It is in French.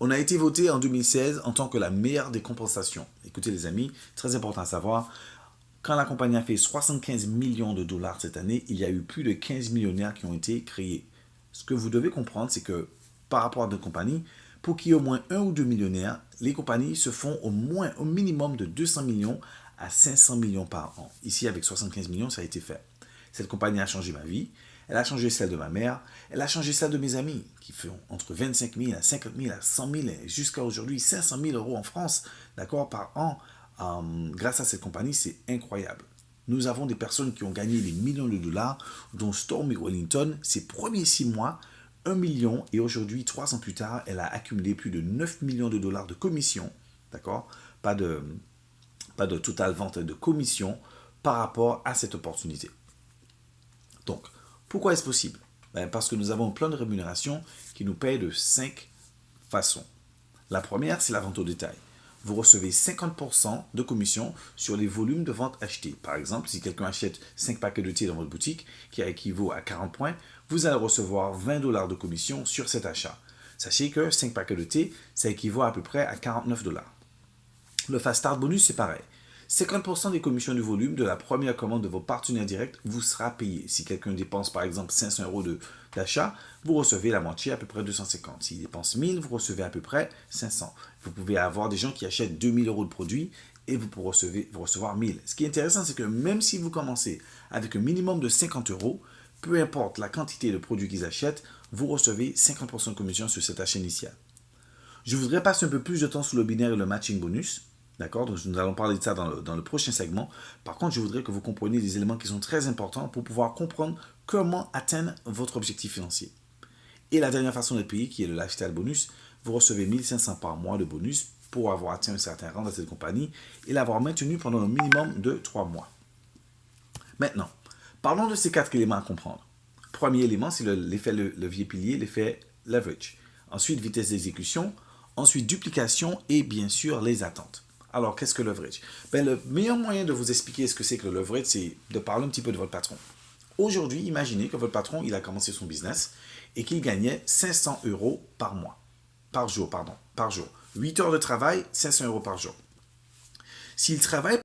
On a été voté en 2016 en tant que la meilleure des compensations. Écoutez les amis, très important à savoir, quand la compagnie a fait 75 millions de dollars cette année, il y a eu plus de 15 millionnaires qui ont été créés. Ce que vous devez comprendre, c'est que par rapport à d'autres compagnies, pour qu'il y ait au moins un ou deux millionnaires, les compagnies se font au minimum de 200 millions à 500 millions par an. Ici, avec 75 millions, ça a été fait. Cette compagnie a changé ma vie, elle a changé celle de ma mère, elle a changé celle de mes amis, qui font entre 25 000 à 50 000 à 100 000 et jusqu'à aujourd'hui 500 000 euros en France, d'accord, par an. Grâce à cette compagnie, c'est incroyable. Nous avons des personnes qui ont gagné des millions de dollars, dont Stormy Wellington, ses premiers 6 mois, 1 million, et aujourd'hui, 3 ans plus tard, elle a accumulé plus de 9 millions de dollars de commission, d'accord, pas de total vente de commission par rapport à cette opportunité. Donc, pourquoi est-ce possible? Parce que nous avons un plan de rémunération qui nous paye de 5 façons. La première, c'est la vente au détail. Vous recevez 50% de commission sur les volumes de vente achetés. Par exemple, si quelqu'un achète 5 paquets de thé dans votre boutique, qui équivaut à 40 points, vous allez recevoir 20 dollars de commission sur cet achat. Sachez que 5 paquets de thé, ça équivaut à peu près à 49 dollars. Le Fast Start Bonus, c'est pareil. 50% des commissions du volume de la première commande de vos partenaires directs vous sera payé. Si quelqu'un dépense par exemple 500 euros d'achat, vous recevez la moitié, à peu près 250. S'il dépense 1000, vous recevez à peu près 500. Vous pouvez avoir des gens qui achètent 2000 euros de produits et vous recevoir 1000. Ce qui est intéressant, c'est que même si vous commencez avec un minimum de 50 euros, peu importe la quantité de produits qu'ils achètent, vous recevez 50% de commission sur cet achat initial. Je voudrais passer un peu plus de temps sur le binaire et le matching bonus. D'accord? Donc, nous allons parler de ça dans le prochain segment. Par contre, je voudrais que vous compreniez des éléments qui sont très importants pour pouvoir comprendre comment atteindre votre objectif financier. Et la dernière façon d'être payé, qui est le lifestyle bonus, vous recevez 1500 par mois de bonus pour avoir atteint un certain rang dans cette compagnie et l'avoir maintenu pendant un minimum de 3 mois. Maintenant, parlons de ces 4 éléments à comprendre. Premier élément, c'est l'effet levier pilier, l'effet leverage. Ensuite, vitesse d'exécution. Ensuite, duplication et bien sûr, les attentes. Alors, qu'est-ce que le leverage? Le meilleur moyen de vous expliquer ce que c'est que le leverage, c'est de parler un petit peu de votre patron. Aujourd'hui, imaginez que votre patron, il a commencé son business et qu'il gagnait 500 euros par jour. 8 heures de travail, 500 euros par jour. S'il travaille